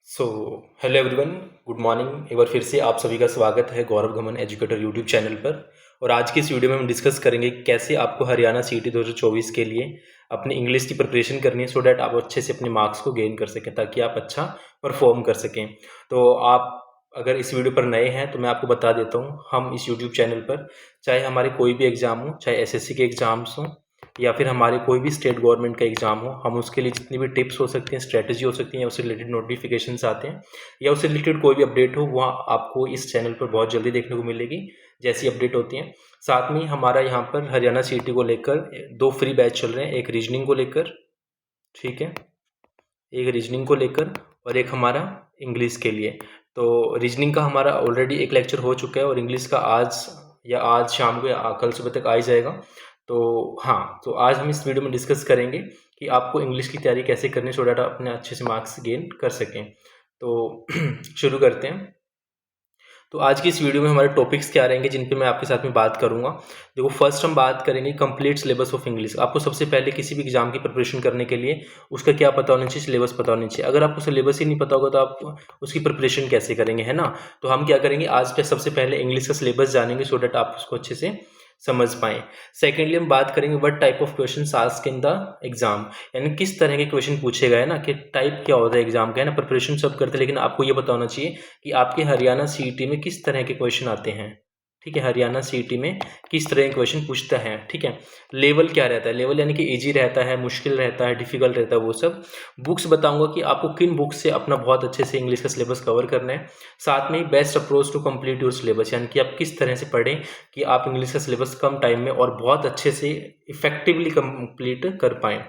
So hello everyone, good morning. एक बार फिर से आप सभी का स्वागत है गौरव घमन एजुकेटर यूट्यूब चैनल पर। और आज की इस वीडियो में हम डिस्कस करेंगे कैसे आपको हरियाणा सीईटी 2024 के लिए अपनी इंग्लिश की प्रिपरेशन करनी है, सो डैट आप अच्छे से अपने मार्क्स को गेन कर सकें, ताकि आप अच्छा परफॉर्म कर सकें। तो आप अगर इस वीडियो पर नए हैं तो मैं आपको बता देता हूँ, हम इस यूट्यूब चैनल पर चाहे हमारे कोई भी एग्ज़ाम हो, चाहे एसएससी के एग्ज़ाम्स हों या फिर हमारे कोई भी स्टेट गवर्नमेंट का एग्ज़ाम हो, हम उसके लिए जितनी भी टिप्स हो सकती हैं, स्ट्रैटेजी हो सकती हैं, या उससे रिलेटेड नोटिफिकेशंस आते हैं या उससे रिलेटेड कोई भी अपडेट हो, वह आपको इस चैनल पर बहुत जल्दी देखने को मिलेगी जैसी अपडेट होती हैं। साथ में हमारा यहाँ पर हरियाणा सीईटी को लेकर 2 फ्री बैच चल रहे हैं, एक रीजनिंग को लेकर, ठीक है, एक रीजनिंग को लेकर और एक हमारा इंग्लिश के लिए। तो रीजनिंग का हमारा ऑलरेडी एक लेक्चर हो चुका है और इंग्लिश का आज शाम को या कल सुबह तक आ ही जाएगा। तो हाँ, तो आज हम इस वीडियो में डिस्कस करेंगे कि आपको इंग्लिश की तैयारी कैसे करनी है, सो डैट आप अपने अच्छे से मार्क्स गेन कर सकें। तो शुरू करते हैं। तो आज की इस वीडियो में हमारे टॉपिक्स क्या रहेंगे जिन पे मैं आपके साथ में बात करूंगा। देखो, फर्स्ट हम बात करेंगे कंप्लीट सिलेबस ऑफ इंग्लिश। आपको सबसे पहले किसी भी एग्जाम की प्रिपरेशन करने के लिए उसका क्या पता होना चाहिए, सिलेबस पता होना चाहिए। अगर आपको सिलेबस ही नहीं पता होगा तो आप उसकी प्रिपरेशन कैसे करेंगे, है ना। तो हम क्या करेंगे, आज पे सबसे पहले इंग्लिश का सिलेबस जानेंगे, सो डैट आप उसको अच्छे से समझ पाएँ। सेकेंडली हम बात करेंगे what type of question asked in the exam, यानी किस तरह के क्वेश्चन पूछे गए ना, कि टाइप क्या होता है एग्जाम का, है ना। प्रिपरेशन सब करते हैं, लेकिन आपको ये पता होना चाहिए कि आपके हरियाणा सीईटी में किस तरह के क्वेश्चन आते हैं, ठीक है। हरियाणा सीईटी में किस तरह के क्वेश्चन पूछता है, ठीक है। लेवल क्या रहता है, लेवल यानी कि इजी रहता है, मुश्किल रहता है, डिफिकल्ट रहता है, वो सब। बुक्स बताऊंगा कि आपको किन बुक्स से अपना बहुत अच्छे से इंग्लिश का सिलेबस कवर करना है। साथ में best approach to complete your syllabus, यानी कि आप किस तरह से पढ़ें कि आप इंग्लिश का सिलेबस कम टाइम में और बहुत अच्छे से इफेक्टिवली कंप्लीट कर पाएँ।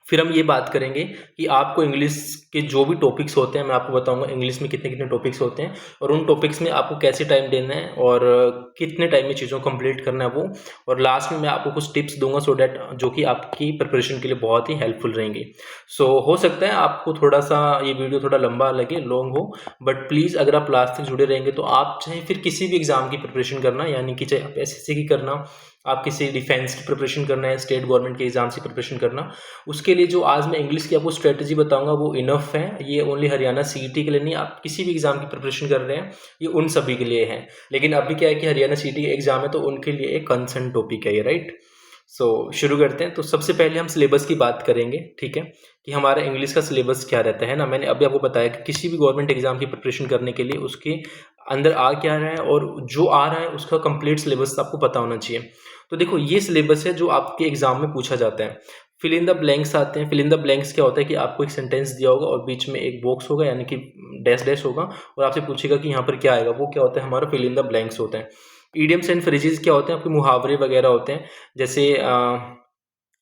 फिर हम ये बात करेंगे कि आपको इंग्लिश के जो भी टॉपिक्स होते हैं, मैं आपको बताऊंगा इंग्लिश में कितने कितने टॉपिक्स होते हैं और उन टॉपिक्स में आपको कैसे टाइम देना है और कितने टाइम में चीज़ों को कंप्लीट करना है वो। और लास्ट में मैं आपको कुछ टिप्स दूंगा, सो डैट जो कि आपकी प्रिपरेशन के लिए बहुत ही हेल्पफुल रहेंगी। सो हो सकता है आपको थोड़ा सा ये वीडियो थोड़ा लंबा लगे, लॉन्ग हो, बट प्लीज़ अगर आप लास्ट तक जुड़े रहेंगे तो आप चाहे फिर किसी भी एग्ज़ाम की प्रिपरेशन करना, यानी कि चाहे आप एसएससी की करना, आप किसी डिफेंस की प्रिपरेशन करना है, स्टेट गवर्नमेंट के एग्जाम्स की प्रिपरेशन करना, उसके लिए जो आज मैं इंग्लिश की आपको स्ट्रेटजी बताऊंगा वो इनफ है। ये ओनली हरियाणा सीईटी के लिए नहीं, आप किसी भी एग्जाम की प्रिपरेशन कर रहे हैं ये उन सभी के लिए है। लेकिन अभी क्या है कि हरियाणा सीईटी का एग्जाम है तो उनके लिए एक कंसर्न टॉपिक है ये, राइट। सो शुरू करते हैं। तो सबसे पहले हम सिलेबस की बात करेंगे, ठीक है, कि हमारा इंग्लिश का सिलेबस क्या रहता है ना। मैंने अभी आपको बताया कि किसी भी गवर्नमेंट एग्जाम की प्रिपरेशन करने के लिए उसके अंदर आ क्या रहा है और जो आ रहा है उसका कंप्लीट सिलेबस आपको पता होना चाहिए। तो देखो, ये सिलेबस है जो आपके एग्जाम में पूछा जाता है। फिल इन द ब्लैंक्स आते हैं। फिल इन द ब्लैंक्स क्या होता है कि आपको एक सेंटेंस दिया होगा और बीच में एक बॉक्स होगा, यानी कि डैश डैश होगा, और आपसे पूछेगा कि यहाँ पर क्या आएगा, वो क्या होता है, हमारा फिल इन द ब्लैंक्स होता है। ईडियम्स एंड फ्रेजेस क्या होते हैं, आपके मुहावरे वगैरह होते हैं।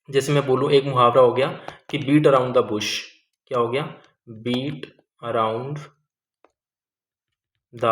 जैसे मैं बोलूँ, एक मुहावरा हो गया कि बीट अराउंड द बुश। क्या हो गया, beat around the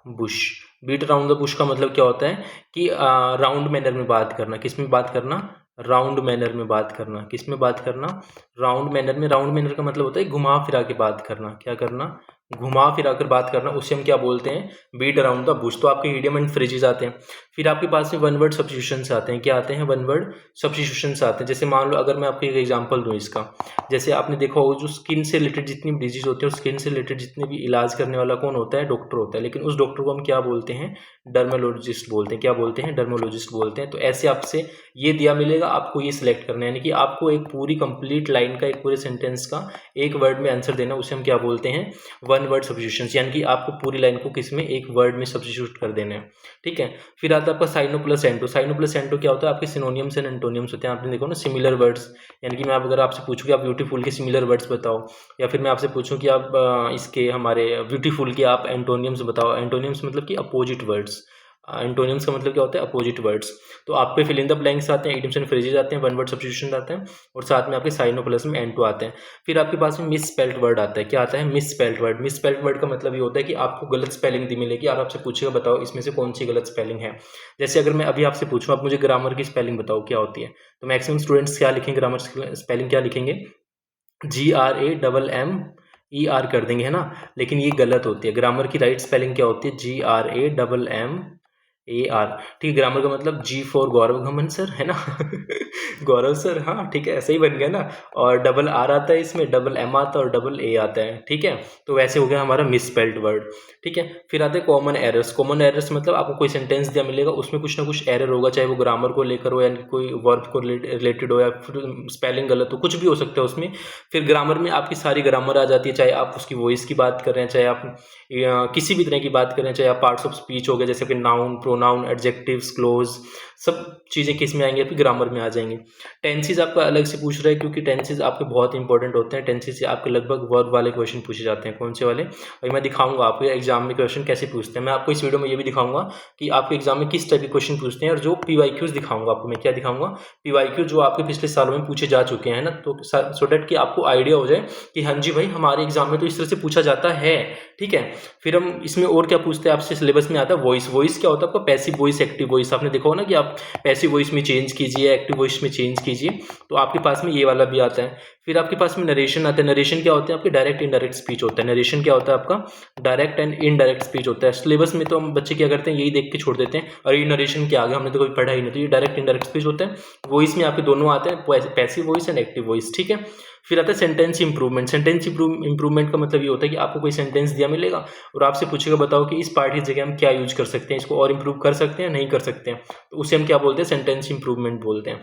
bush. Beat around the bush का मतलब क्या होता है कि राउंड मैनर में बात करना। किस में बात करना, राउंड मैनर में बात करना। किस में बात करना, राउंड मैनर में। राउंड मैनर का मतलब होता है घुमा फिरा के बात करना। क्या करना, घुमा फिरा कर बात करना, उसे हम क्या बोलते हैं, बीट अराउंड द बुश। तो आपके इडियम एंड फ्रेजेस आते हैं। फिर आपके पास में वन वर्ड सब्स्टिट्यूशंस आते हैं। क्या आते हैं, वन वर्ड सब्स्टिट्यूशंस आते हैं। जैसे मान लो अगर मैं आपको एक एग्जांपल दूं इसका, जैसे आपने देखा होगा जो स्किन से रिलेटेड जितनी भी डिजीज होती है, स्किन से रिलेटेड जितने भी इलाज करने वाला कौन होता है, डॉक्टर होता है। लेकिन उस डॉक्टर को हम क्या बोलते हैं, डर्मोलॉजिस्ट बोलते हैं। क्या बोलते हैं, डर्मोलॉजिस्ट बोलते हैं। तो ऐसे आपसे ये दिया मिलेगा, आपको ये सिलेक्ट करना है, यानी कि आपको एक पूरी कंप्लीट लाइन का, एक पूरे सेंटेंस का एक वर्ड में आंसर देना, उसे हम क्या बोलते हैं, वन वर्ड सब्स्टिट्यूशंस। यानी कि आपको पूरी लाइन को किस में, एक वर्ड में सब्स्टिट्यूट कर देना है, ठीक है। फिर आता है आपका साइनो प्लस एंटो। साइनो प्लस एंटो क्या होता है, आपके सिनोनियम्स एंड एंटोनियम्स होते हैं। आपने देखो ना, सिमिलर वर्ड्स, यानी कि मैं अगर आपसे पूछूं कि आप ब्यूटीफुल के सिमिलर वर्ड्स बताओ, या फिर मैं आपसे पूछूं कि आप इसके हमारे ब्यूटीफुल के आप एंटोनियम्स बताओ। एंटोनियम्स मतलब कि अपोजिट वर्ड्स। एंटोनियम्स का मतलब क्या होता है, अपोजिट वर्ड्स। तो आपके फिल इन द ब्लैंक्स आते हैं, इडियम्स एंड फ्रेजेस आते हैं, वन वर्ड सब्स्टिट्यूशन आते हैं, और साथ में आपके साइनो प्लस में एंटो आते हैं। फिर आपके पास में मिस स्पेल्ड वर्ड आता है। क्या आता है, miss spelled word. Miss spelled word का मतलब ये होता है कि आपको गलत स्पेलिंग दी मिलेगी और आपसे पूछेगा बताओ इसमें से कौन सी गलत स्पेलिंग है। जैसे अगर मैं अभी आपसे पूछूं, आप मुझे ग्रामर की स्पेलिंग बताओ क्या होती है, तो मैक्सिमम स्टूडेंट्स क्या लिखेंगे, ग्रामर स्पेलिंग क्या लिखेंगे, GRAMMER कर देंगे, है ना। लेकिन ये गलत होती है। ग्रामर की राइट स्पेलिंग क्या होती है, GRAMMER AR, ठीक है। ग्रामर का मतलब G for Gaurav Ghuman sir, है ना गौरव सर, हाँ ठीक है, ऐसा ही बन गया ना। और डबल R आता है इसमें, डबल M आता है और डबल A आता है, ठीक है। तो वैसे हो गया हमारा मिसस्पेल्ड वर्ड, ठीक है। फिर आते हैं कॉमन एरर्स। कॉमन एरर्स मतलब आपको कोई सेंटेंस दिया मिलेगा, उसमें कुछ ना कुछ एरर होगा, चाहे वो ग्रामर को लेकर हो या कोई वर्ब को रिलेटेड हो या फिर स्पेलिंग गलत हो, कुछ भी हो सकता है उसमें। फिर ग्रामर में आपकी सारी ग्रामर आ जाती है, चाहे आप उसकी वॉइस की बात कर रहे हैं, चाहे आप किसी भी तरह की बात करें, चाहे आप पार्ट्स ऑफ स्पीच हो गए जैसे कि नाउन, प्रोनाउन, एडजेक्टिव्स, क्लोज, सब चीज़ें किस में आएंगी, आपकी ग्रामर में आ जाएंगी। टेंसेस आपका अलग से पूछ रहा है, क्योंकि टेंसेस आपके बहुत इंपॉर्टेंट होते हैं। टेंसेस से आपके लगभग वर्ब वाले क्वेश्चन पूछे जाते हैं। कौन से वाले, और मैं दिखाऊंगा आपको एग्जाम में क्वेश्चन कैसे पूछते हैं। मैं आपको इस वीडियो में ये भी दिखाऊंगा कि आपके एग्जाम में किस टाइप के क्वेश्चन पूछते हैं, और जो PYQs दिखाऊंगा आपको। मैं क्या दिखाऊंगा, PYQ जो आपके पिछले सालों में पूछे जा चुके हैं ना, तो सो डैट कि आपको आइडिया हो जाए कि हाँ जी भाई, हमारे एग्जाम में तो इस तरह से पूछा जाता है, ठीक है। फिर हम इसमें और क्या पूछते हैं आपसे, सिलेबस में आता है वॉइस। वॉइस क्या होता है आपका, पैसिव वॉइस, एक्टिव वॉइस। आपने देखा हो ना कि आप पैसिव वॉइस में चेंज कीजिए, एक्टिव वॉइस में चेंज कीजिए, तो आपके पास में ये वाला भी आता है। फिर आपके पास में नरेशन आता है। नरेशन क्या होता है, आपके डायरेक्ट इनडायरेक्ट स्पीच होता है। नरेशन क्या होता है आपका, डायरेक्ट एंड इनडायरेक्ट स्पीच होता है। सिलेबस में तो हम बच्चे क्या करते हैं, यही देख के छोड़ देते हैं, और ये नरेशन क्या आ गया, हमने तो कोई पढ़ा ही नहीं। तो ये डायरेक्ट इनडायरेक्ट स्पीच होता है। वॉइस में आपके दोनों आते हैं, passive voice and active voice, ठीक है। फिर आता है सेंटेंस इंप्रूवमेंट। सेंटेंस इंप्रूवमेंट का मतलब ये होता है कि आपको कोई सेंटेंस दिया मिलेगा और आपसे पूछेगा बताओ कि इस पार्ट की जगह हम क्या यूज कर सकते हैं, इसको और इंप्रूव कर सकते हैं, नहीं कर सकते हैं, तो उसे हम क्या बोलते हैं, सेंटेंस इंप्रूवमेंट बोलते हैं,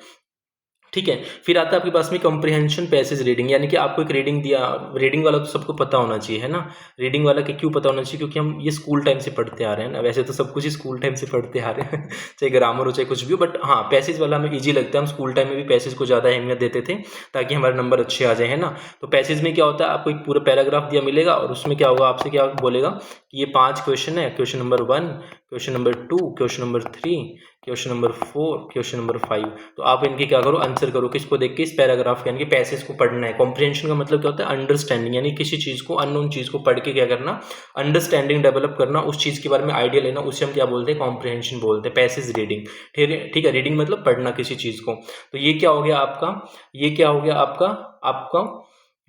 ठीक है। फिर आता है आपके पास में कंप्रीहेंशन पैसेज रीडिंग, यानी कि आपको एक रीडिंग दिया। रीडिंग वाला तो सबको पता होना चाहिए, है ना। रीडिंग वाला क्यों पता होना चाहिए, क्योंकि हम ये स्कूल टाइम से पढ़ते आ रहे हैं ना। वैसे तो सब कुछ ही स्कूल टाइम से पढ़ते आ रहे हैं चाहे ग्रामर हो चाहे कुछ भी हो, बट हाँ पैसेज वाला हमें ईजी लगता है। हम स्कूल टाइम में भी पैसेज को ज़्यादा अहमियत देते थे ताकि हमारे नंबर अच्छे आ जाए, है ना। तो पैसेज में क्या होता है, आपको एक पूरा पैराग्राफ दिया मिलेगा और उसमें क्या होगा, आपसे क्या बोलेगा कि ये 5 क्वेश्चन है। Question number 1, question number 2, question number 3, question number 4, question number 5। तो आप इनके क्या करो, आंसर करो, किसको देख के, इस पैराग्राफ यानी कि पैसेज को पढ़ना है। कॉम्प्रिहेंशन का मतलब क्या होता है, अंडरस्टैंडिंग, यानी किसी चीज़ को, अननोन चीज़ को पढ़ के क्या करना, अंडरस्टैंडिंग डेवलप करना, उस चीज़ के बारे में आइडिया लेना, उसे हम क्या बोलते हैं, कॉम्प्रिहेंशन बोलते हैं। पैसेज रीडिंग, ठीक है। रीडिंग मतलब पढ़ना किसी चीज़ को। तो ये क्या हो गया आपका, ये क्या हो गया आपका, आपका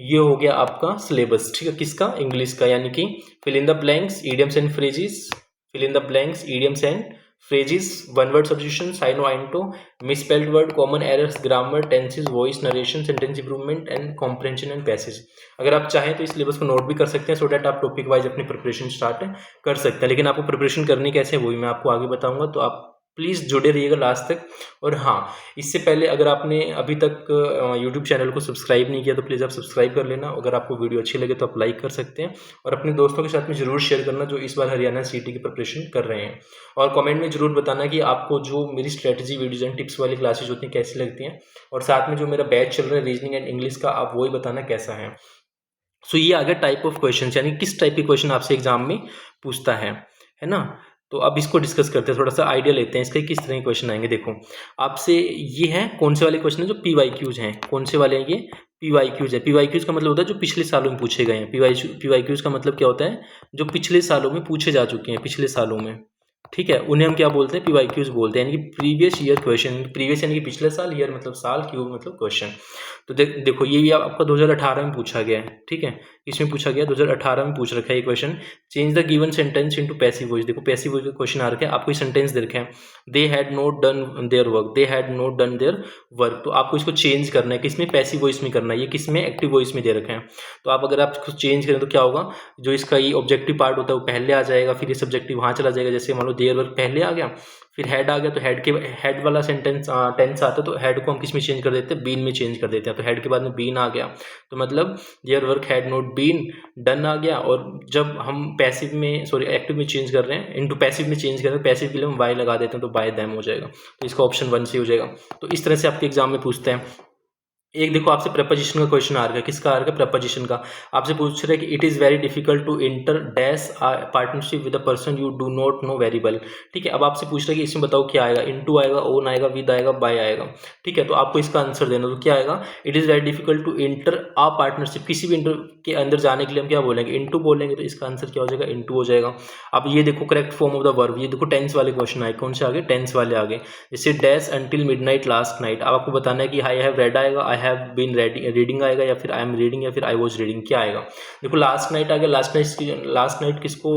ये हो गया आपका सिलेबस, ठीक है, किसका, इंग्लिश का। यानी कि fill in the blanks, idioms and phrases, fill in the blanks, idioms and phrases, one word substitution, sino into, misspelled word, common errors, grammar, tenses, voice, narration, sentence improvement and comprehension and passage। अगर आप चाहें तो इस syllabus को note भी कर सकते हैं, सो डैट आप टॉपिक वाइज अपनी प्रिपरेशन स्टार्ट कर सकते हैं। लेकिन आपको प्रिपरेशन करनी कैसे है वही मैं आपको आगे बताऊंगा, तो आप प्लीज़ जुड़े रहिएगा लास्ट तक। और हाँ, इससे पहले अगर आपने अभी तक यूट्यूब चैनल को सब्सक्राइब नहीं किया तो प्लीज़ आप सब्सक्राइब कर लेना। अगर आपको वीडियो अच्छी लगे तो आप लाइक कर सकते हैं, और अपने दोस्तों के साथ में ज़रूर शेयर करना जो इस बार हरियाणा सीटी की प्रिपरेशन कर रहे हैं। और कमेंट में ज़रूर बताना कि आपको जो मेरी स्ट्रेटजी वीडियोज एंड टिप्स वाली क्लासेज होती हैं कैसी लगती हैं, और साथ में जो मेरा बैच चल रहा है रीजनिंग एंड इंग्लिश का, आप वही बताना कैसा है। सो ये आ गया टाइप ऑफ क्वेश्चन, यानी किस टाइप के क्वेश्चन आपसे एग्जाम में पूछता है ना। तो अब इसको डिस्कस करते हैं, थोड़ा सा आइडिया लेते हैं इसके किस तरह के क्वेश्चन आएंगे। देखो आपसे ये है, कौन से वाले क्वेश्चन है, जो PYQs हैं। कौन से वाले हैं ये, PYQs है। PYQs का मतलब होता है जो पिछले सालों में पूछे गए हैं। PYQs का मतलब क्या होता है, जो पिछले सालों में पूछे जा चुके हैं, पिछले सालों में, ठीक है, उन्हें हम क्या बोलते हैं, PYQs बोलते हैं, यानी कि प्रीवियस ईयर क्वेश्चन। प्रीवियस यानी कि पिछले साल, ईयर मतलब साल, क्यू मतलब क्वेश्चन। तो देखो ये भी आपका 2018 में पूछा गया है, ठीक है। इसमें पूछा गया 2018 में पूछ रखा है ये question. Change the given sentence into passive voice. देखो पैसिव वॉइस का क्वेश्चन आ रखा है, आपको सेंटेंस दे रखा है, they had not done their work, they had not done their work. तो आपको इसको चेंज करना है, किसमें, पैसिव वॉइस में करना है। ये किसमें, एक्टिव वॉइस में दे रखा है। तो आप अगर आप इसको चेंज करें तो क्या होगा, जो इसका ये ऑब्जेक्टिव पार्ट होता है वो पहले आ जाएगा, फिर ये सब्जेक्टिव वहाँ चला जाएगा। जैसे मान लो देयर वर्क पहले आ गया, फिर हेड आ गया, तो हेड वाला सेंटेंस टेंस आता है, तो हेड को हम किस में चेंज कर देते हैं, बीन में चेंज कर देते हैं। तो हेड के बाद में बीन आ गया, तो मतलब there work had not been done आ गया। और जब हम पैसिव में, सॉरी एक्टिव में चेंज कर रहे हैं, इनटू पैसिव में चेंज कर रहे हैं, पैसिव के लिए हम वाई लगा देते हैं, तो बाय देम हो जाएगा। तो इसका ऑप्शन 1 से हो जाएगा। तो इस तरह से आपके एग्जाम में पूछते हैं। एक देखो आपसे प्रपोजिशन का क्वेश्चन आ रहा है, किसका आ रहा है, प्रपोजिशन का। आपसे पूछ रहे हैं कि it is very difficult to inter dash partnership with a person you do not know very well, ठीक है। अब आपसे पूछ रहे हैं कि इसमें बताओ क्या आएगा, इनटू आएगा, ओन आएगा, विद आएगा, बाय आएगा, ठीक है। तो आपको इसका आंसर देना, तो क्या आएगा, it is very difficult to inter a partnership. किसी भी इंटर के अंदर जाने के लिए हम क्या बोलेंगे, इनटू बोलेंगे, तो इसका आंसर क्या हो जाएगा, इनटू हो जाएगा। अब ये देखो correct form of the verb, ये देखो टेंस वाले क्वेश्चन आए, कौन से आगे, टेंस वाले आगे। जैसे dash until midnight last night, अब आपको बताना है कि आई हैव रेड आएगा, आई हैव बीन रीडिंग आएगा, या फिर आई एम रीडिंग, या फिर आई वॉज रीडिंग, क्या आएगा। देखो लास्ट नाइट आ गया, लास्ट नाइट किसको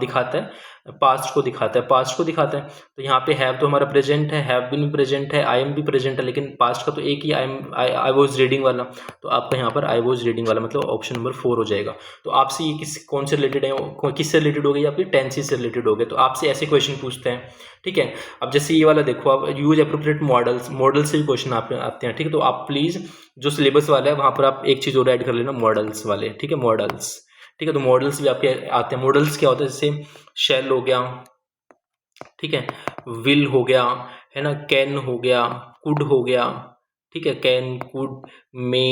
दिखाता है, पास्ट को दिखाता है, पास्ट को दिखाता है। तो यहाँ पे हैव तो हमारा प्रेजेंट है, हैव बीन भी प्रेजेंट है, आई एम भी प्रेजेंट है, लेकिन पास्ट का तो एक ही आई वॉज रीडिंग वाला। तो आपका यहाँ पर आई वॉज रीडिंग वाला मतलब ऑप्शन नंबर 4 हो जाएगा। तो आपसे ये कौन से रिलेटेड है, किससे रिलेटेड हो गई, आपके टेंसेस से रिलेटेड हो गए। तो आपसे ऐसे क्वेश्चन पूछते हैं, ठीक है। अब जैसे ये वाला देखो आप, यूज एप्रोप्रिएट मॉडल्स, मॉडल से भी क्वेश्चन आते हैं, ठीक है। तो आप प्लीज़ जो सिलेबस वाला है वहाँ पर आप एक चीज़ और ऐड कर लेना, मॉडल्स वाले, ठीक है, मॉडल्स, ठीक है। तो मॉडल्स भी आपके आते हैं। मॉडल्स क्या होता है, जैसे शैल हो गया, ठीक है, विल हो गया, है ना, कैन हो गया, कुड हो गया, ठीक है, कैन, कुड, मे,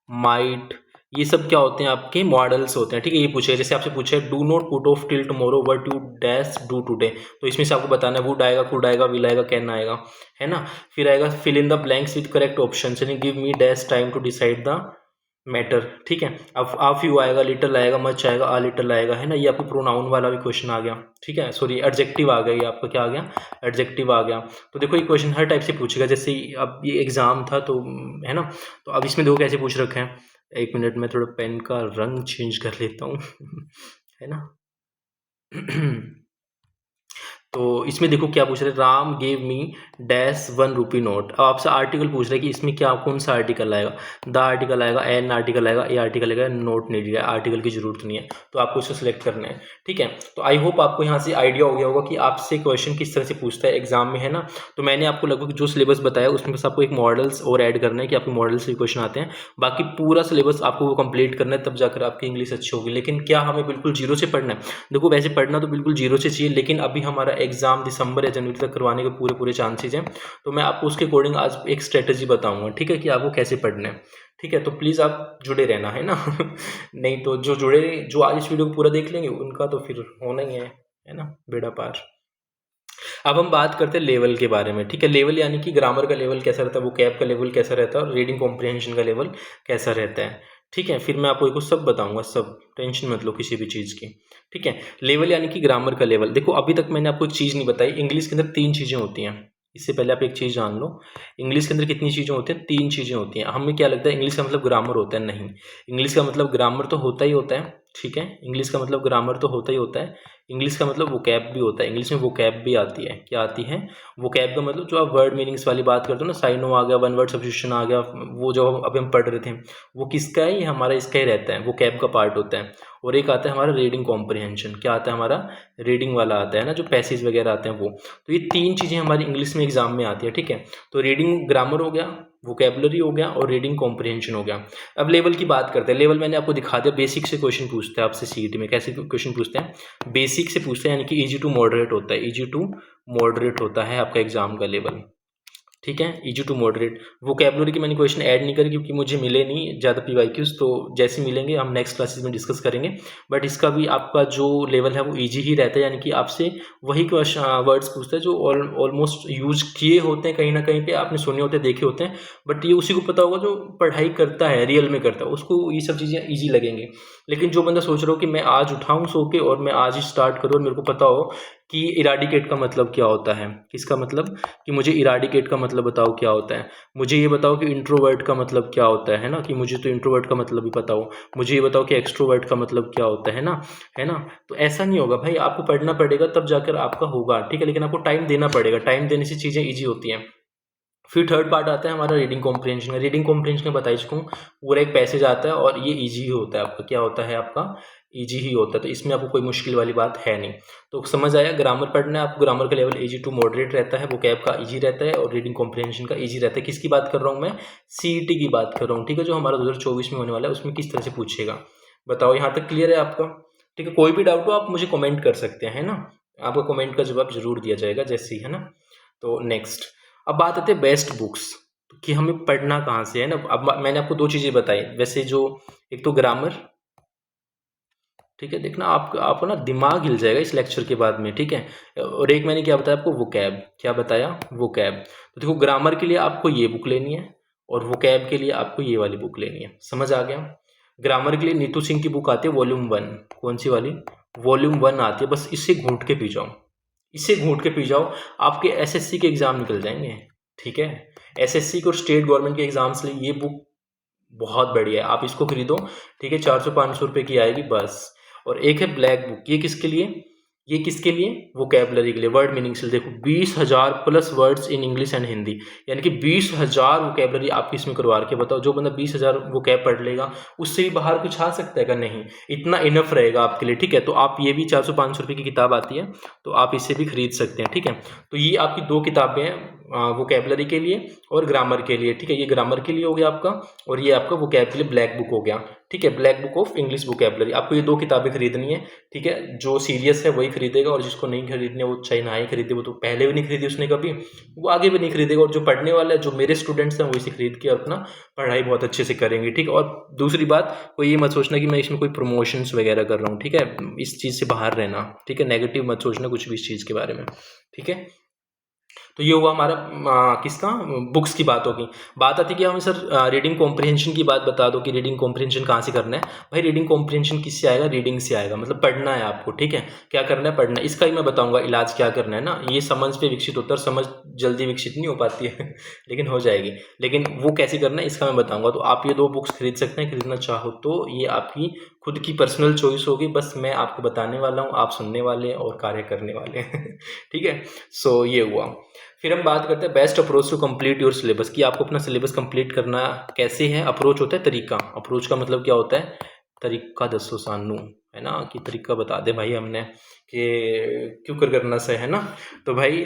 माइट, ये सब क्या होते हैं, आपके मॉडल्स होते हैं, ठीक है। ये पूछेगा, जैसे आपसे पूछे do not put off till tomorrow what you dash do today, तो इसमें से आपको बताना है वुड आएगा, कुड आएगा, विल आएगा, कैन आएगा, है ना। फिर आएगा fill in the blanks with correct option, यानी give me dash time to decide the matter, ठीक है। अब आ फ्यू आएगा, लिटिल आएगा, मच आएगा, आ लिटिल आएगा, है ना। ये आपको प्रोनाउन वाला भी क्वेश्चन आ गया, ठीक है, सॉरी एडजेक्टिव आ गया, ये आपका क्या आ गया, एडजेक्टिव आ गया। तो देखो ये क्वेश्चन हर टाइप से पूछेगा, जैसे अब ये एग्जाम था तो, है ना। तो अब इसमें देखो कैसे पूछ रखे हैं, एक मिनट में थोड़ा पेन का रंग चेंज कर लेता हूँ है ना तो इसमें देखो क्या पूछ रहे हैं, Ram gave me dash 1 rupee note. अब आपसे आर्टिकल पूछ रहे हैं कि इसमें क्या, कौन सा आर्टिकल आएगा, द आर्टिकल आएगा, एन आर्टिकल आएगा, ए आर्टिकल आएगा, नोट नहीं दिया, आर्टिकल की जरूरत नहीं है। तो आपको इसको सिलेक्ट करना है, ठीक है। तो आई होप आपको यहाँ से आइडिया हो गया होगा कि आपसे क्वेश्चन किस तरह से पूछता है एग्जाम में, है ना। तो मैंने आपको लगभग जो सिलेबस बताया उसमें बस आपको एक मॉडल्स और ऐड करना है कि आपके मॉडल से क्वेश्चन आते हैं, बाकी पूरा सिलेबस आपको वो कंप्लीट करना है, तब जाकर आपकी इंग्लिश अच्छी होगी। लेकिन क्या हमें बिल्कुल जीरो से पढ़ना है, देखो वैसे पढ़ना तो बिल्कुल जीरो से चाहिए, लेकिन अभी हमारा एग्जाम दिसंबर या जनवरी तक करवाने के पूरे चांसेस हैं। तो मैं आपको उसके अकॉर्डिंग आज एक स्ट्रेटजी बताऊंगा, ठीक है, कि आपको कैसे पढ़ना है, ठीक है। तो प्लीज़ आप जुड़े रहना, है ना नहीं तो जो आज इस वीडियो को पूरा देख लेंगे उनका तो फिर होना ही है ना, बेड़ा पार। अब हम बात करते हैं लेवल के बारे में, ठीक है। लेवल यानी कि ग्रामर का लेवल कैसा रहता है, वो कैब का लेवल कैसा रहता है, और रीडिंग कॉम्प्रिहेंशन का लेवल कैसा रहता है, ठीक है। फिर मैं आपको एक सब बताऊंगा, सब टेंशन मत लो किसी भी चीज़ की, ठीक है। लेवल यानी कि ग्रामर का लेवल। देखो अभी तक मैंने आपको एक चीज़ नहीं बताई, इंग्लिश के अंदर 3 चीज़ें होती हैं। इससे पहले आप एक चीज़ जान लो, इंग्लिश के अंदर कितनी चीज़ें होती हैं, 3 चीज़ें होती हैं। हमें क्या लगता है इंग्लिश का मतलब ग्रामर होता है, नहीं। इंग्लिश का मतलब ग्रामर तो होता ही होता है, ठीक है। इंग्लिश का मतलब ग्रामर तो होता ही होता है। इंग्लिश का मतलब वोकैब भी होता है, इंग्लिश में वोकैब भी आती है। क्या आती है, वोकैब का मतलब जो आप वर्ड मीनिंग्स वाली बात करते हो ना, साइनो आ गया, वन वर्ड सब्स्टिट्यूशन आ गया, वो जो अभी हम पढ़ रहे थे, वो किसका है, ये हमारा इसका ही रहता है, वोकैब का पार्ट होता है। और एक आता है हमारा रीडिंग कॉम्प्रिहेंशन, क्या आता है हमारा, रीडिंग वाला आता है ना, जो पैसेज वगैरह आते हैं वो। तो ये 3 चीज़ें हमारी इंग्लिश में एग्जाम में आती है, ठीक है। तो रीडिंग ग्रामर हो गया, वोकेबलरी हो गया, और रीडिंग कॉम्प्रिहेंशन हो गया। अब लेवल की बात करते हैं। लेवल मैंने आपको दिखा दिया, बेसिक से क्वेश्चन पूछते हैं आपसे सीईटी में। कैसे क्वेश्चन पूछते हैं, बेसिक से पूछते हैं, यानी कि इजी टू मॉडरेट होता है, इजी टू मॉडरेट होता है आपका एग्जाम का लेवल, ठीक है, इजी टू मॉडरेट। वोकेबलरी की मैंने क्वेश्चन ऐड नहीं करी क्योंकि मुझे मिले नहीं ज़्यादा पीवाईक्यूज, तो जैसे मिलेंगे हम नेक्स्ट क्लासेस में डिस्कस करेंगे। बट इसका भी आपका जो लेवल है वो इजी ही रहता है, यानी कि आपसे वही वर्ड्स पूछता है जो ऑलमोस्ट यूज किए होते हैं, कहीं ना कहीं पे आपने सुने होते हैं, देखे होते हैं, बट ये उसी को पता होगा जो पढ़ाई करता है, रियल में करता है, उसको ये सब चीज़ें ईजी लगेंगे। लेकिन जो बंदा सोच रहा हो कि मैं आज उठाऊँ सो के और मैं आज ही स्टार्ट करूँ, और मेरे को पता हो कि इराडिकेट का मतलब क्या होता है, किसका मतलब, कि मुझे इराडिकेट का मतलब बताओ क्या होता है, मुझे ये बताओ कि इंट्रोवर्ट का मतलब क्या होता है ना, कि मुझे तो इंट्रोवर्ट का मतलब भी पता हो, मुझे ये बताओ कि एक्सट्रोवर्ट का मतलब क्या होता है ना, है ना। तो ऐसा नहीं होगा भाई, आपको पढ़ना पड़ेगा तब जाकर आपका होगा, ठीक है, लेकिन आपको टाइम देना पड़ेगा, टाइम देने से चीज़ें ईजी होती हैं। फिर थर्ड पार्ट आता है हमारा रीडिंग कॉम्प्रिहेंशन का। रीडिंग कॉम्प्रिहेंशन में बता चुका हूँ, पूरा एक पैसेज आता है और ये इजी ही होता है आपका, क्या होता है आपका, इजी ही होता है। तो इसमें आपको कोई मुश्किल वाली बात है नहीं। तो समझ आया, ग्रामर पढ़ना है आपको, ग्रामर का लेवल इजी टू मॉडरेट रहता है, वोकैब का इजी रहता है, और रीडिंग कॉम्प्रिहेंशन का इजी रहता है। किसकी बात कर रहा हूँ मैं, सीईटी की बात कर रहा हूँ, ठीक है, जो हमारा 2024 में होने वाला है, उसमें किस तरह से पूछेगा। बताओ यहाँ तक क्लियर है आपका, ठीक है। कोई भी डाउट हो आप मुझे कमेंट कर सकते हैं, है ना, आपका कमेंट का जवाब जरूर दिया जाएगा जैसे ही, है ना। तो नेक्स्ट, अब बात आती है बेस्ट बुक्स, कि हमें पढ़ना कहाँ से, है ना। अब मैंने आपको 2 चीज़ें बताई वैसे, जो एक तो ग्रामर, ठीक है, देखना आपको ना दिमाग हिल जाएगा इस लेक्चर के बाद में, ठीक है। और एक मैंने क्या बताया आपको, वोकैब, क्या बताया, वोकैब। तो देखो ग्रामर के लिए आपको ये बुक लेनी है, और वोकैब के लिए आपको ये वाली बुक लेनी है, समझ आ गया। ग्रामर के लिए नीतू सिंह की बुक आती है वॉल्यूम 1, कौन सी वाली, वॉल्यूम 1 आती है, बस इससे घूंट के पी जाओ, इससे घूंट के पी जाओ, आपके एसएससी के एग्जाम निकल जाएंगे, ठीक है। एसएससी को स्टेट गवर्नमेंट के एग्जाम्स लिए ये बुक बहुत बढ़िया है, आप इसको खरीदो, ठीक है, 400-500 रुपये की आएगी बस। और एक है ब्लैक बुक, ये किसके लिए, ये किसके लिए? वोकैबुलरी के लिए, वर्ड मीनिंग से। देखो 20,000 plus words in English and Hindi, यानी कि 20,000 वोकैबुलरी आपकी इसमें करवा के बताओ, जो बंदा 20,000 वोकैब पढ़ लेगा उससे भी बाहर कुछ आ सकता है क्या? नहीं, इतना इनफ रहेगा आपके लिए, ठीक है। तो आप ये भी 400-500 रुपये की किताब आती है, तो आप इसे भी खरीद सकते हैं, ठीक है। तो ये आपकी 2 किताबें हैं, वोकैबुलरी के लिए और ग्रामर के लिए, ठीक है। ये ग्रामर के लिए हो गया आपका, और ये आपका वोकैब के लिए ब्लैक बुक हो गया, ठीक है। Black book of English vocabulary, आपको ये 2 किताबें खरीदनी है, ठीक है। जो सीरियस है वही खरीदेगा, और जिसको नहीं खरीदने वो चाहे ना ही खरीदे, वो तो पहले भी नहीं खरीदी उसने कभी, वो आगे भी नहीं खरीदेगा। और जो पढ़ने वाला है, जो मेरे स्टूडेंट्स हैं, वो इसे खरीद के अपना पढ़ाई बहुत अच्छे से करेंगे, ठीक है। और दूसरी बात, कोई ये मत सोचना कि मैं इसमें कोई प्रमोशंस वगैरह कर रहा हूँ, ठीक है। इस चीज़ से बाहर रहना, ठीक है। नेगेटिव मत सोचना कुछ भी इस चीज़ के बारे में, ठीक है। तो ये हुआ हमारा किसका, बुक्स की बात होगी। बात आती है कि हमें सर रीडिंग कॉम्प्रिहेंशन की बात बता दो कि रीडिंग कॉम्प्रिहेंशन कहाँ से करना है। भाई रीडिंग कॉम्प्रिहेंशन किससे आएगा? रीडिंग से आएगा, मतलब पढ़ना है आपको, ठीक है। क्या करना है? पढ़ना है। इसका ही मैं बताऊंगा इलाज क्या करना है ना। ये समझ पे विकसित होता है, समझ जल्दी विकसित नहीं हो पाती है लेकिन हो जाएगी। लेकिन वो कैसे करना है इसका मैं बताऊंगा। तो आप ये 2 बुक्स खरीद सकते हैं, खरीदना चाहो तो। ये आपकी खुद की पर्सनल चॉइस होगी, बस मैं आपको बताने वाला हूँ, आप सुनने वाले और कार्य करने वाले हैं ठीक है। सो ये हुआ। फिर हम बात करते हैं best approach to complete your syllabus, कि आपको अपना सिलेबस कंप्लीट करना कैसे है। अप्रोच होता है तरीका, अप्रोच का मतलब क्या होता है? तरीका दसो सानू, है ना, कि तरीका बता दे भाई हमने कि क्यों करना से, है ना। तो भाई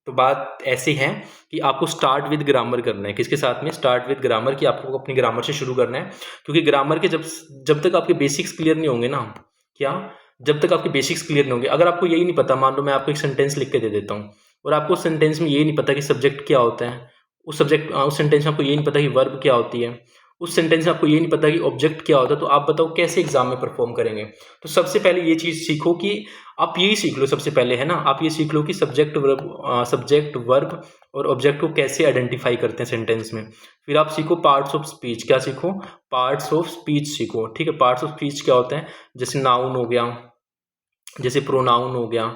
तो बात ऐसी है कि आपको स्टार्ट विद ग्रामर करना है। किसके साथ में? स्टार्ट विद ग्रामर, कि आपको अपनी ग्रामर से शुरू करना है। क्योंकि ग्रामर के जब तक आपके बेसिक्स क्लियर नहीं होंगे ना, क्या, जब तक आपके बेसिक्स क्लियर नहीं होंगे, अगर आपको यही नहीं पता, मान लो मैं आपको एक सेंटेंस लिख के दे देता हूँ और आपको उस सेंटेंस में ये नहीं पता कि सब्जेक्ट क्या होता है, उस सेंटेंस में आपको ये नहीं पता कि वर्ब क्या होती है, उस सेंटेंस में आपको ये नहीं पता कि ऑब्जेक्ट क्या होता है, तो आप बताओ कैसे एग्जाम में परफॉर्म करेंगे। तो सबसे पहले ये चीज़ सीखो कि आप यही सीख लो सबसे पहले, है ना। आप ये सीख लो कि सब्जेक्ट वर्ब और ऑब्जेक्ट को कैसे आइडेंटिफाई करते हैं सेंटेंस में। फिर आप सीखो पार्ट्स ऑफ स्पीच। क्या सीखो? पार्ट्स ऑफ स्पीच सीखो, ठीक है। पार्ट्स ऑफ स्पीच क्या होते हैं? जैसे नाउन हो गया, जैसे प्रोनाउन हो गया,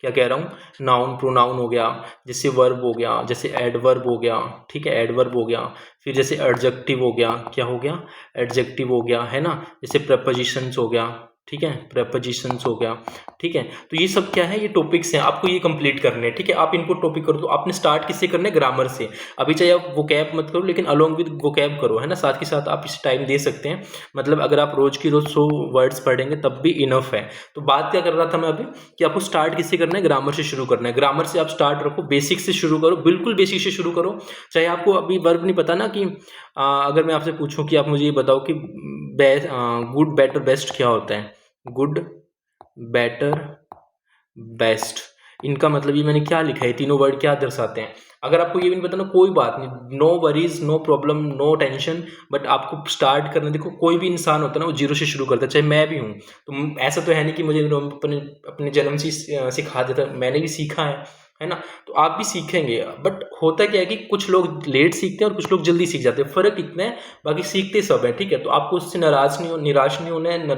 क्या कह रहा हूँ, नाउन प्रोनाउन हो गया, जैसे वर्ब हो गया, जैसे एडवर्ब हो गया, ठीक है, एडवर्ब हो गया। फिर जैसे एडजेक्टिव हो गया, क्या हो गया, एडजेक्टिव हो गया, है ना। जैसे प्रपोजिशंस हो गया, ठीक है, प्रपोजिशंस हो गया, ठीक है। तो ये सब क्या है, ये टॉपिक्स हैं, आपको ये कंप्लीट करने हैं, ठीक है। आप इनको टॉपिक करो। तो आपने स्टार्ट किससे करना है? ग्रामर से। अभी चाहे आप वोकैब मत करो, लेकिन अलोंग विद वोकैब करो, है ना। साथ के साथ आप इसे टाइम दे सकते हैं, मतलब अगर आप रोज की रोज 100 वर्ड्स पढ़ेंगे तब भी इनफ है। तो बात क्या कर रहा था मैं अभी, कि आपको स्टार्ट किससे करना है? ग्रामर से शुरू करना है। ग्रामर से आप स्टार्ट रखो, बेसिक से शुरू करो, बिल्कुल बेसिक से शुरू करो। चाहे आपको अभी वर्ब नहीं पता ना, कि अगर मैं आपसे पूछूं कि आप मुझे ये बताओ कि गुड बेटर बेस्ट क्या होता है? गुड बेटर बेस्ट, इनका मतलब ये मैंने क्या लिखा है, तीनों वर्ड क्या दर्शाते हैं। अगर आपको ये भी नहीं पता ना, कोई बात नहीं, no worries, no problem, no tension. But आपको स्टार्ट करना, देखो कोई भी इंसान होता है ना, वो जीरो से शुरू करता है, चाहे मैं भी हूँ। तो ऐसा तो है नहीं कि मुझे अपने जन्म से सिखा देता, मैंने भी सीखा है ना। तो आप भी सीखेंगे। बट होता क्या है कि कुछ लोग लेट सीखते हैं और कुछ लोग जल्दी सीख जाते हैं, फर्क इतना है, बाकी सीखते सब है, ठीक है। तो आपको उससे निराश नहीं होना है,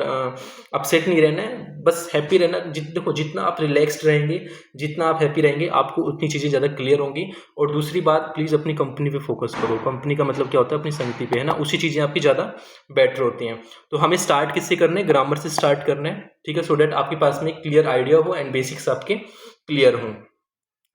अपसेट नहीं रहना है, बस हैप्पी रहना। देखो जितना आप रिलैक्स्ड रहेंगे, जितना आप हैप्पी रहेंगे, आपको उतनी चीज़ें ज़्यादा क्लियर होंगी। और दूसरी बात, प्लीज़ अपनी कंपनी पे फोकस करो। कंपनी का मतलब क्या होता है? अपनी संगति पे, है ना। उसी चीज़ें आपकी ज़्यादा बेटर होती हैं। तो हमें स्टार्ट किससे करना है? ग्रामर से स्टार्ट करना है, ठीक है। सो डैट आपके पास में एक क्लियर आइडिया हो एंड बेसिक्स आपके क्लियर हों,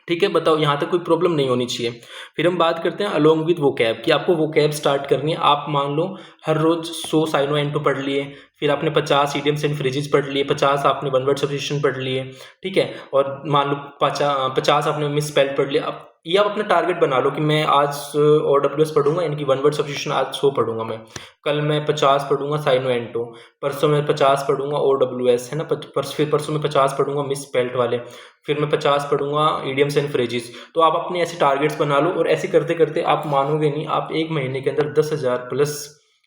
ठीक है। बताओ, यहाँ तक कोई प्रॉब्लम नहीं होनी चाहिए। फिर हम बात करते हैं अलोंग विद वोकैब, कि आपको वोकैब स्टार्ट करनी है। आप मान लो हर रोज 100 साइनो एंटो पढ़ लिए, फिर आपने 50 इडियम्स एंड फ्रेजेस पढ़ लिए, 50 आपने वन वर्ड सब्स्टिट्यूशन पढ़ लिए, ठीक है। और मान लो 50 आपने मिस स्पेल पढ़ लिया। अब ये आप अपना टारगेट बना लो कि मैं आज OWS पढ़ूंगा, यानी कि वन वर्ड सब्स्टिट्यूशन आज 100 पढ़ूंगा मैं, कल मैं 50 पढ़ूंगा साइनो एंटो, परसों मैं 50 पढ़ूंगा OWS, है ना। फिर परसों मैं 50 पढ़ूंगा मिस स्पेल्ट वाले, फिर मैं 50 पढ़ूंगा इडियम्स एंड फ्रेजेस। तो आप अपने ऐसे टारगेट्स बना लो, और ऐसे करते करते आप मानोगे नहीं, आप एक महीने के अंदर 10,000 प्लस,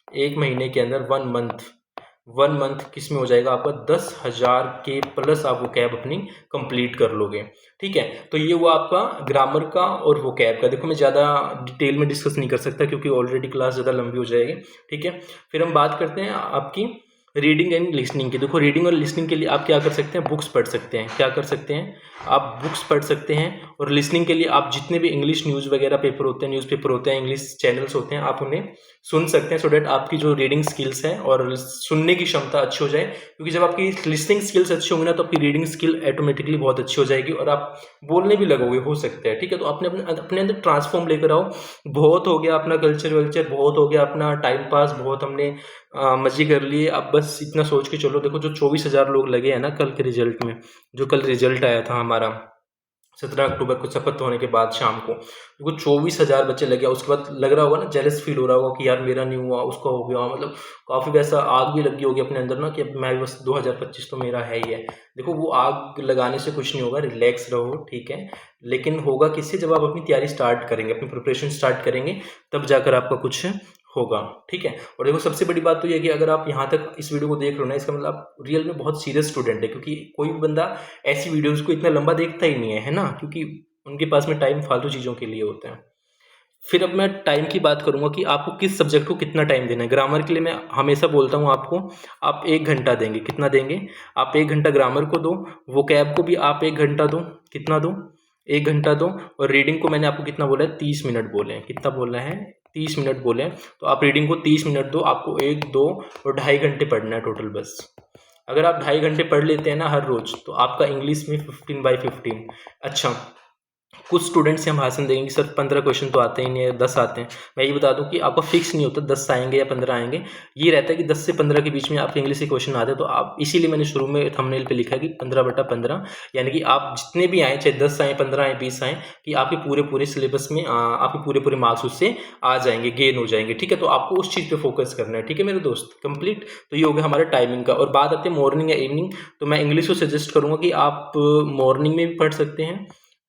एक महीने के अंदर 1 मंथ किस में हो जाएगा आपका 10,000 के प्लस, आप वो कैब अपनी कंप्लीट कर लोगे, ठीक है। तो ये हुआ आपका ग्रामर का और वो कैब का। देखो मैं ज़्यादा डिटेल में डिस्कस नहीं कर सकता क्योंकि ऑलरेडी क्लास ज़्यादा लंबी हो जाएगी, ठीक है। फिर हम बात करते हैं आपकी रीडिंग एंड लिसनिंग की, देखो रीडिंग और लिसनिंग के लिए आप क्या कर सकते हैं, बुक्स पढ़ सकते हैं। क्या कर सकते हैं आप, बुक्स पढ़ सकते हैं। और लिसनिंग के लिए आप जितने भी इंग्लिश न्यूज़ वगैरह पेपर होते हैं, न्यूज़पेपर होते हैं, इंग्लिश चैनल्स होते हैं, आप उन्हें सुन सकते हैं, सो डैट आपकी जो रीडिंग स्किल्स है और सुनने की क्षमता अच्छी हो जाए। क्योंकि जब आपकी लिसनिंग स्किल्स अच्छी होंगी ना, तो आपकी रीडिंग स्किल ऑटोमेटिकली बहुत अच्छी हो जाएगी और आप बोलने भी लगोगे, हो सकता है। ठीक है, तो अपने अपने अंदर ट्रांसफॉर्म लेकर आओ। बहुत हो गया अपना कल्चर वल्चर, बहुत हो गया अपना टाइम पास, बहुत हमने मजे कर लिए। अब बस इतना सोच के चलो, देखो जो 24,000 लोग लगे हैं ना कल के रिजल्ट में, जो कल रिजल्ट आया था हमारा 17 अक्टूबर को शपथ होने के बाद शाम को, देखो 24,000 बच्चे लगे। उसके बाद लग रहा होगा ना, जेलस फील हो रहा होगा कि यार मेरा नहीं हुआ, उसका हो गया। मतलब काफ़ी वैसा आग भी लगी होगी अपने अंदर ना, कि अब मैं बस 2025 तो मेरा है ही है। देखो वो आग लगाने से कुछ नहीं होगा, रिलैक्स रहो, ठीक है। लेकिन होगा किससे, जब आप अपनी तैयारी स्टार्ट करेंगे, अपनी प्रिपरेशन स्टार्ट करेंगे, तब जाकर आपका कुछ होगा, ठीक है। और देखो सबसे बड़ी बात तो ये है कि अगर आप यहाँ तक इस वीडियो को देख रहे हो ना, इसका मतलब आप रियल में बहुत सीरियस स्टूडेंट है। क्योंकि कोई भी बंदा ऐसी वीडियोस को इतना लंबा देखता ही नहीं है ना, क्योंकि उनके पास में टाइम फालतू चीज़ों के लिए होता है। फिर अब मैं टाइम की बात करूंगा कि आपको किस सब्जेक्ट को कितना टाइम देना है। ग्रामर के लिए मैं हमेशा बोलता हूँ आपको, आप 1 घंटा देंगे। कितना देंगे आप? 1 घंटा ग्रामर को दो। वोकैब को भी आप 1 घंटा दो। कितना दो? 1 घंटा दो। और रीडिंग को मैंने आपको कितना बोला है? 30 मिनट बोले हैं। कितना बोलना है? 30 मिनट बोले हैं। तो आप रीडिंग को 30 मिनट दो। आपको 1, 2 और 2.5 घंटे पढ़ना है टोटल बस। अगर आप 2.5 घंटे पढ़ लेते हैं ना हर रोज, तो आपका इंग्लिश में 15/15। अच्छा, कुछ स्टूडेंट्स से हम भाषण देंगे कि सर 15 क्वेश्चन तो आते ही नहीं है, 10 आते हैं। मैं ये बता दूं कि आपका फिक्स नहीं होता 10 आएंगे या 15 आएंगे। ये रहता है कि 10 से 15 के बीच में आपके इंग्लिश के क्वेश्चन आते हैं। तो आप इसीलिए मैंने शुरू में थंबनेल पे लिखा है कि 15/15, यानी कि आप जितने भी आए, चाहे 10 आए, 15 आए, 20 आए, कि आपके पूरे पूरे सिलेबस में आपके पूरे पूरे मार्क्स उससे आ जाएंगे, गेन हो जाएंगे। ठीक है, तो आपको उस चीज़ पे फोकस करना है। ठीक है मेरे दोस्त, कंप्लीट। तो ये हो गया हमारा टाइमिंग का। और बात आती है मॉर्निंग या इवनिंग, तो मैं इंग्लिश को सजेस्ट करूंगा कि आप मॉर्निंग में भी पढ़ सकते हैं।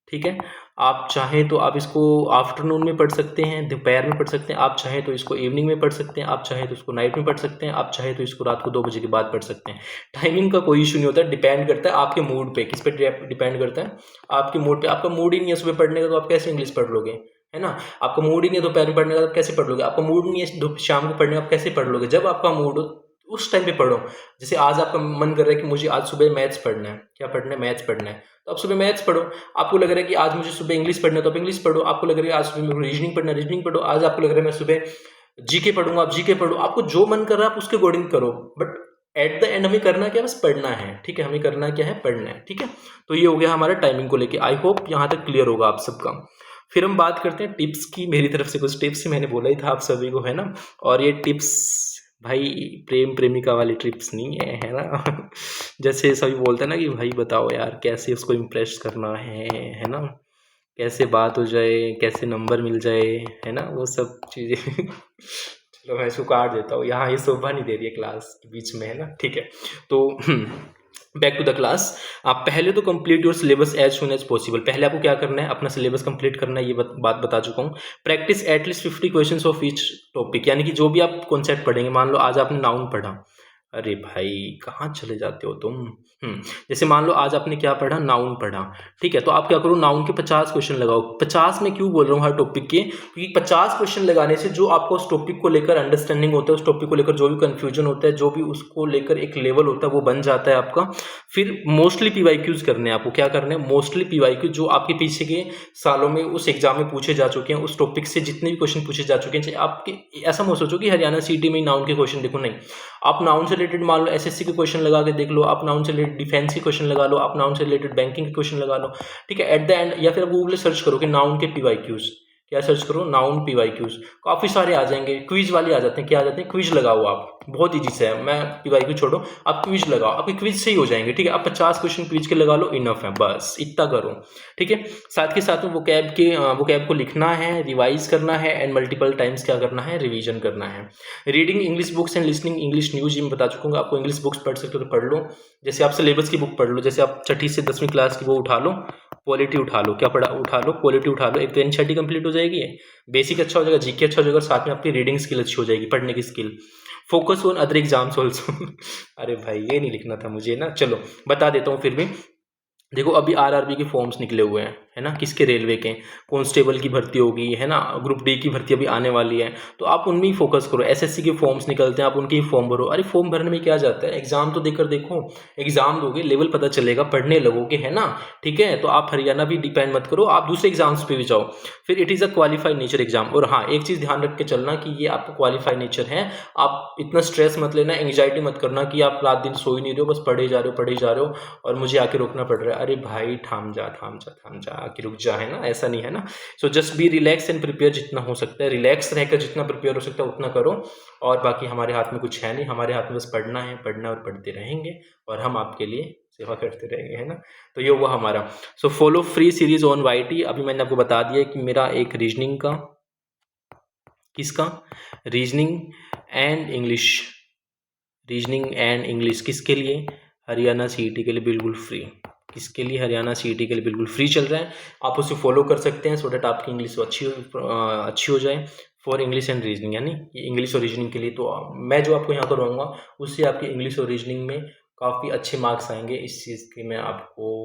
ठीक है, आप चाहें तो आप इसको आफ्टरनून में पढ़ सकते हैं, दोपहर में पढ़ सकते हैं। आप चाहें तो इसको इवनिंग में पढ़ सकते हैं। आप चाहें तो इसको नाइट में पढ़ सकते हैं। आप चाहें तो इसको रात को 2 बजे के बाद पढ़ सकते हैं। टाइमिंग का कोई इशू नहीं होता, डिपेंड करता है आपके मूड पे। किस पे डिपेंड करता है? आपके मूड पे। आपका मूड ही नहीं है सुबह पढ़ने का, तो आप कैसे इंग्लिश पढ़ लोगे? है ना। आपका मूड ही नहीं है दोपहर में पढ़ने का, तो आप कैसे पढ़ लोगे? आपका मूड नहीं है शाम को पढ़ने का, आप कैसे पढ़ लोगे? जब आपका मूड हो उस टाइम पे पढ़ो। जैसे आज आपका मन कर रहा है कि मुझे आज सुबह मैथ्स पढ़ना है। क्या पढ़ना है? मैथ्स पढ़ना है। तो आप सुबह मैथ्स पढ़ो। आपको लग रहा है कि आज मुझे सुबह इंग्लिश पढ़ना है, तो आप इंग्लिश पढ़ो। आपको लग रहा है आज सुबह मेरे को रीजनिंग पढ़ना है, रीजनिंग पढ़ो। आज आपको लग रहा है मैं सुबह जीके पढ़ूंगा, आप जीके पढ़ो। आपको जो मन कर रहा है आप उसके अकॉर्डिंग करो। बट एट द एंड हमें करना क्या है? बस पढ़ना है। ठीक है, हमें करना क्या है? पढ़ना है। ठीक है, तो ये हो गया हमारा टाइमिंग को लेके। आई होप यहाँ तक क्लियर होगा आप सबका। फिर हम बात करते हैं टिप्स की। मेरी तरफ से कुछ टिप्स मैंने बोला ही था आप सभी को, है ना। और ये टिप्स भाई प्रेम प्रेमिका वाली ट्रिप्स नहीं है ना। जैसे सभी बोलते हैं ना कि भाई बताओ यार कैसे उसको इम्प्रेस करना है ना, कैसे बात हो जाए, कैसे नंबर मिल जाए, है ना, वो सब चीज़ें। चलो मैं इसको काट देता हूँ, यहाँ ये शोभा नहीं दे रही है क्लास के बीच में, है ना। ठीक है, तो बैक टू द क्लास। आप पहले तो complete your syllabus as soon as possible. पहले आपको क्या करना है? अपना सिलेबस कंप्लीट करना है। ये बात बता चुका हूँ। Practice at least 50 questions of each topic, यानी कि जो भी आप कॉन्सेप्ट पढ़ेंगे। मान लो आज आपने नाउन पढ़ा, अरे भाई कहाँ चले जाते हो तुम। जैसे मान लो आज आपने क्या पढ़ा? नाउन पढ़ा। ठीक है, तो आप क्या करो, नाउन के 50 क्वेश्चन लगाओ। 50 में क्यों बोल रहा हूँ हर टॉपिक के? क्योंकि 50 क्वेश्चन लगाने से जो आपको उस टॉपिक को लेकर अंडरस्टैंडिंग होता है, उस टॉपिक को लेकर जो भी कंफ्यूजन होता है, जो भी उसको लेकर एक लेवल होता है, वो बन जाता है आपका। फिर मोस्टली पीवाईक्यूज करने हैं आपको। क्या करने हैं? मोस्टली पीवाईक्यूज, जो आपके पीछे के सालों में उस एग्जाम में पूछे जा चुके हैं, उस टॉपिक से जितने भी क्वेश्चन पूछे जा चुके हैं। चाहे आपके ऐसा मत सोचो कि हरियाणा सीटी में नाउन के क्वेश्चन देखो, नहीं। आप नाउन से रिलेटेड मान लो एसएससी के क्वेश्चन लगा के देख लो, आप नाउन से रिलेटेड डिफेंस के क्वेश्चन लगा लो, आप नाउन से रिलेटेड बैंकिंग के क्वेश्चन लगा लो। ठीक है, एट द एंड, या फिर आप गूगल सर्च करो कि नाउन के पीवाईक्यूज। क्या सर्च करो? Noun PYQs. काफ़ी सारे आ जाएंगे। क्विज वाले आ जाते हैं। क्या आ जाते हैं? क्विज लगाओ आप, बहुत ईजी से है। मैं पीवाईक्यू छोड़ो, आप क्विज लगाओ, आपके क्विज से ही हो जाएंगे। ठीक है, आप 50 क्वेश्चन क्विज के लगा लो, इनफ है, बस इतना करो। ठीक है, साथ के साथ में वोकैब को लिखना है, रिवाइज करना है, एंड मल्टीपल टाइम्स क्या करना है? रिवीजन करना है। Reading English books and listening English news, ये मैं बता चुका हूँ। आपको इंग्लिश बुक्स पढ़ सकते हो तो पढ़ लो। जैसे आप सिलेबस की बुक पढ़ लो, जैसे आप 6ठी से 10वीं क्लास की वो उठा लो, पॉलिटी उठा लो। क्या पढ़ा? उठा लो, पॉलिटी उठा लो। एक तो एनसीईआरटी कंप्लीट हो जाएगी, बेसिक अच्छा हो जाएगा, जीके अच्छा हो जाएगा, साथ में आपकी रीडिंग स्किल अच्छी हो जाएगी, पढ़ने की skill. Focus on other exams also. अरे भाई ये नहीं लिखना था मुझे ना, चलो बता देता हूँ फिर भी। देखो अभी आरआरबी के फॉर्म्स निकले हुए हैं, है ना, किसके रेलवे के, कांस्टेबल की भर्ती होगी, है ना, ग्रुप डी की भर्ती अभी आने वाली है, तो आप उनमें ही फोकस करो। एसएससी के फॉर्म्स निकलते हैं, आप उनके ही फॉर्म भरो। अरे फॉर्म भरने में क्या जाता है, एग्जाम तो देकर देखो, एग्जाम दोगे लेवल पता चलेगा, पढ़ने लगोगे, है ना, ठीक है। तो आप हरियाणा भी डिपेंड मत करो, आप दूसरे एग्जाम्स पे भी जाओ, फिर it is a qualified nature exam. और हाँ, एक चीज़ ध्यान रख के चलना कि ये आपका क्वालिफाइड नेचर है, आप इतना स्ट्रेस मत लेना, एंग्जाइटी मत करना कि आप रात दिन सो ही नहीं रहे हो, बस पढ़े जा रहे हो, पढ़े जा रहे हो और मुझे आके रोकना पड़ रहा है। अरे भाई थाम जा, थाम जा, थाम जा, आके रुक जा, है ना, ऐसा नहीं है ना। So just be relax and prepare, जितना हो सकता है रिलैक्स रहकर जितना प्रिपेयर हो सकता है उतना करो। और बाकी हमारे हाथ में कुछ है नहीं, हमारे हाथ में बस पढ़ना है, पढ़ना और पढ़ते रहेंगे और हम आपके लिए सेवा करते रहेंगे, है ना। तो ये हुआ हमारा। So follow free series on YT. अभी मैंने आपको बता दिया कि मेरा एक रीजनिंग का, किसका, reasoning and English, reasoning and English किसके लिए, हरियाणा सीईटी के लिए बिल्कुल फ्री। किसके लिए, हरियाणा सीईटी के लिए बिल्कुल फ्री चल रहा है, आप उसे फॉलो कर सकते हैं सो डैट आपकी इंग्लिश अच्छी हो जाए फॉर इंग्लिश एंड रीजनिंग, यानी इंग्लिश और रीजनिंग के लिए। तो मैं जो आपको यहाँ करवाऊँगा उससे आपकी इंग्लिश और रीजनिंग में काफ़ी अच्छे मार्क्स आएंगे। इस चीज़ की मैं आपको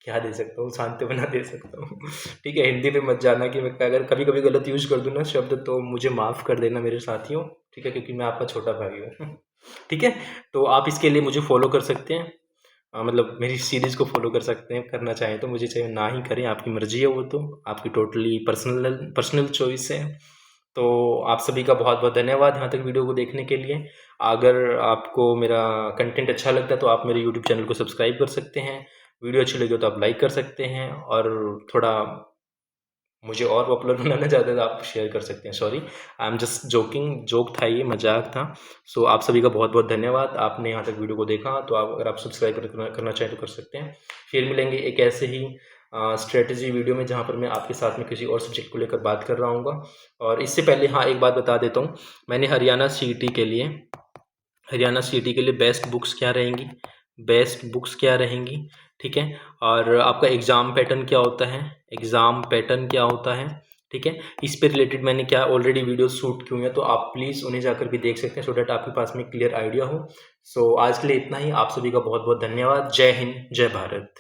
क्या दे सकता हूँ, सांत्वना दे सकता हूँ ठीक है। हिंदी में मत जाना कि मैं अगर कभी कभी गलत यूज कर दूँ ना शब्द तो मुझे माफ़ कर देना मेरे साथियों, ठीक है, क्योंकि मैं आपका छोटा भाई हूँ ठीक है। तो आप इसके लिए मुझे फॉलो कर सकते हैं, मतलब मेरी सीरीज़ को फॉलो कर सकते हैं, करना चाहें तो, मुझे चाहे ना ही करें, आपकी मर्जी है, वो तो आपकी टोटली पर्सनल चॉइस है। तो आप सभी का बहुत बहुत धन्यवाद यहाँ तक वीडियो को देखने के लिए। अगर आपको मेरा कंटेंट अच्छा लगता है तो आप मेरे यूट्यूब चैनल को सब्सक्राइब कर सकते हैं, वीडियो अच्छी लगी हो तो आप लाइक कर सकते हैं, और थोड़ा मुझे और पॉपुलर बनाना चाहते हैं तो आप शेयर कर सकते हैं। Sorry, I am just joking, joke था ये, मजाक था। सो आप सभी का बहुत बहुत धन्यवाद, आपने यहाँ तक वीडियो को देखा। तो आप अगर आप सब्सक्राइब करना चाहें तो कर सकते हैं। फिर मिलेंगे एक ऐसे ही स्ट्रेटजी वीडियो में जहाँ पर मैं आपके साथ में किसी और सब्जेक्ट को लेकर बात कर रहा हूँ। और इससे पहले हाँ एक बात बता देता हूँ, मैंने हरियाणा सीईटी के लिए बेस्ट बुक्स क्या रहेंगी, बेस्ट बुक्स क्या रहेंगी, ठीक है। और आपका एग्ज़ाम पैटर्न क्या होता है, एग्ज़ाम पैटर्न क्या होता है, ठीक है। इस पे रिलेटेड मैंने क्या ऑलरेडी वीडियो शूट की हुई है, तो आप प्लीज़ उन्हें जाकर भी देख सकते हैं सो डैट आपके पास में क्लियर आइडिया हो। सो आज के लिए इतना ही, आप सभी का बहुत बहुत धन्यवाद। जय हिंद, जय भारत।